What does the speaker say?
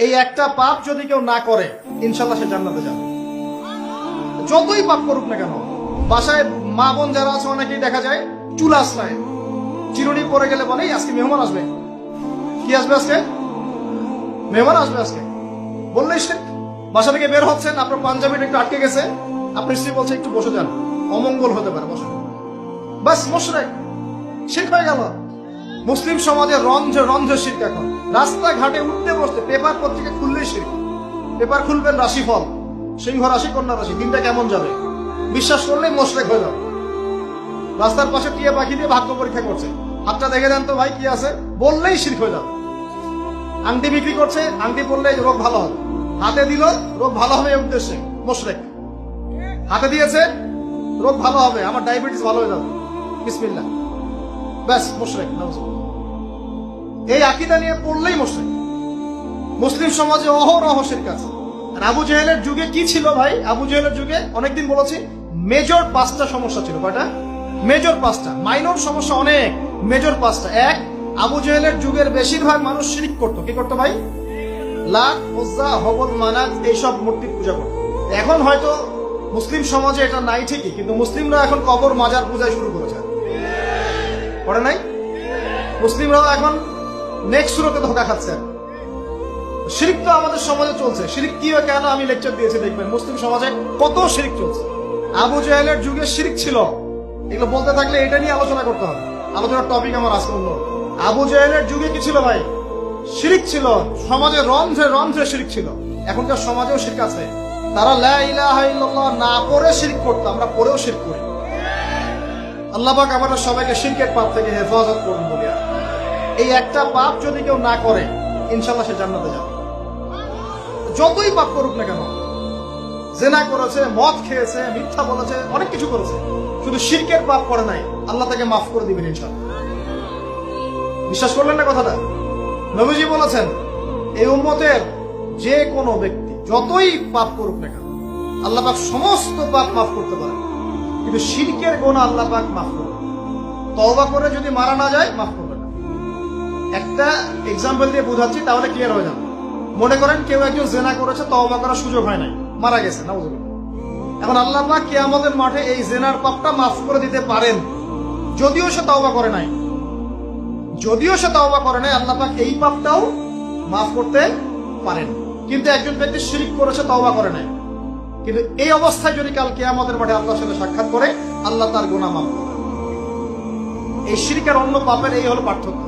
এই একটা পাপ যদি কেউ না করে ইনশাল্লাহ সে জান্নাতে যাবে। যতই পাপ করুক না কেন। বাসায় মা বোন যারা আছে অনেকেই দেখা যায় চুল আশ্রয় চিরুনি পরে গেলে বলে আজকে মেহমান আসবে। কি আসবে আজকে? মেহমান আসবে আজকে বললেই সে বাসা থেকে বের হচ্ছেন, আপনার পাঞ্জাবিটা একটু আটকে গেছে, আপনার স্ত্রী বলছে একটু বসে যান, অমঙ্গল হতে পারে, বসে। বাস মুশরিক, শিরক হয়ে গেল। মুসলিম সমাজে রন্ধ্রে রন্ধ্রে শিরক। এখন রাস্তাঘাটে উঠতে বসতে পেপার পত্রিকা খুললেই শিরক। পেপার খুলবেন রাশিফল, সিংহ রাশি কন্যা রাশি, দিনটা কেমন যাবে বিশ্বাস করলেই মুশরিক হয়ে যাবে। রাস্তার পাশে টিয়া পাখি দিয়ে ভাগ্য পরীক্ষা করছে, হাতটা দেখে দেন তো ভাই কি আছে, বললেই শিরক হয়ে যাবে। আংটি বিক্রি করছে, আংটি পরলে রোগ ভালো হবে, হাতে দিল রোগ ভালো হবে এই উদ্দেশ্যে, মুশরিক। হাতে দিয়েছে রোগ ভালো হবে, আমার ডায়াবেটিস ভালো হয়ে যাবে, বিসমিল্লাহ, ব্যাস মুশরিক। এই আকীদা নিয়ে পড়লেই মুশরিক। মুসলিম সমাজে অহরহ শিরক আছে। আর আবু জেহেলের যুগে কি ছিল ভাই? আবু জেহেলের যুগে অনেকদিন বলেছি মেজর 5টা সমস্যা ছিল। কয়টা? মেজর 5টা, মাইনর সমস্যা অনেক, মেজর 5টা। এক, আবু জেহেলের যুগের বেশিরভাগ মানুষ শিরক করতো। কি করতো ভাই? লাত, উজ্জা, হবল, মানাত এইসব মূর্তির পূজা করতো। এখন হয়তো মুসলিম সমাজে এটা নাই ঠিকই, কিন্তু মুসলিমরা এখন কবর মাজার পূজায় শুরু করেছে, করে নাই? মুসলিমরাও এখন নেক্সট সুরতে ধোকা খাচ্ছে। শিরক তো আমাদের সমাজে চলছে। শিরক কি হয় কেন আমি লেকচার দিয়েছি, দেখবেন মুসলিম সমাজে কত শিরক চলছে। আবু জেহেলের যুগে শিরক ছিল, এগুলো বলতে থাকলে এটা নিয়ে আলোচনা করতে হবে। আলোচনার টপিক আমার আজকে অন্য। আবু জেহেলের যুগে কি ছিল ভাই? শিরক ছিল, সমাজে রন্ধ্রে রন্ধ্রে শিরক ছিল। এখনকার সমাজেও শিরক আছে। তারা লা ইলাহা ইল্লাল্লাহ না পড়ে শিরক করতো, আমরা পড়েও শিরক করি। আল্লাহ পাক আমাদের সবাইকে শিরকের পাপ থেকে হেফাজত করুন বলি। এই একটা পাপ যদি কেউ না করে ইনশাল্লাহ সে জান্নাতে যাবে। যতই পাপ করুক না কেন, জেনা করেছে, মদ খেয়েছে, মিথ্যা বলেছে, অনেক কিছু করেছে, শুধু শিরকের পাপ করে নাই, আল্লাহ তাকে মাফ করে দিবেন ইনশাল্লাহ। বিশ্বাস করলেন না কথাটা? নবীজি বলেছেন এই উম্মতের যে কোনো ব্যক্তি যতই পাপ করুক না কেন আল্লাহ পাক সমস্ত পাপ মাফ করতে পারে, কিন্তু শিরকের গুনাহ আল্লাহ পাক মাফ করবে। তওবা করে যদি মারা না যায় মাফ করবে না। একটা এক্সাম্পল দিয়ে বোঝাচ্ছি তাহলে ক্লিয়ার হয়ে যাবে। মনে করেন কেউ একজন জেনা করেছে, তওবা করার সুযোগ হয় নাই, মারা গেছে, নাউজুবিল্লাহ। এখন আল্লাহ পাক কিয়ামতের মাঠে এই জেনার পাপটা মাফ করে দিতে পারেন, যদিও সে তওবা করে নাই। যদিও সে তওবা করে নাই, আল্লাহ পাক এই পাপটাও মাফ করতে পারেন। কিন্তু একজন ব্যক্তি শিরক করেছে, তওবা করে নাই, কিন্তু এই অবস্থায় যদি কাল কিয়ামতের মাঠে আল্লাহর সাথে সাক্ষাৎ করে, আল্লাহ তার গুনাহ মাফ করবেন। এই শিরক আর অন্য পাপের এই হলো পার্থক্য।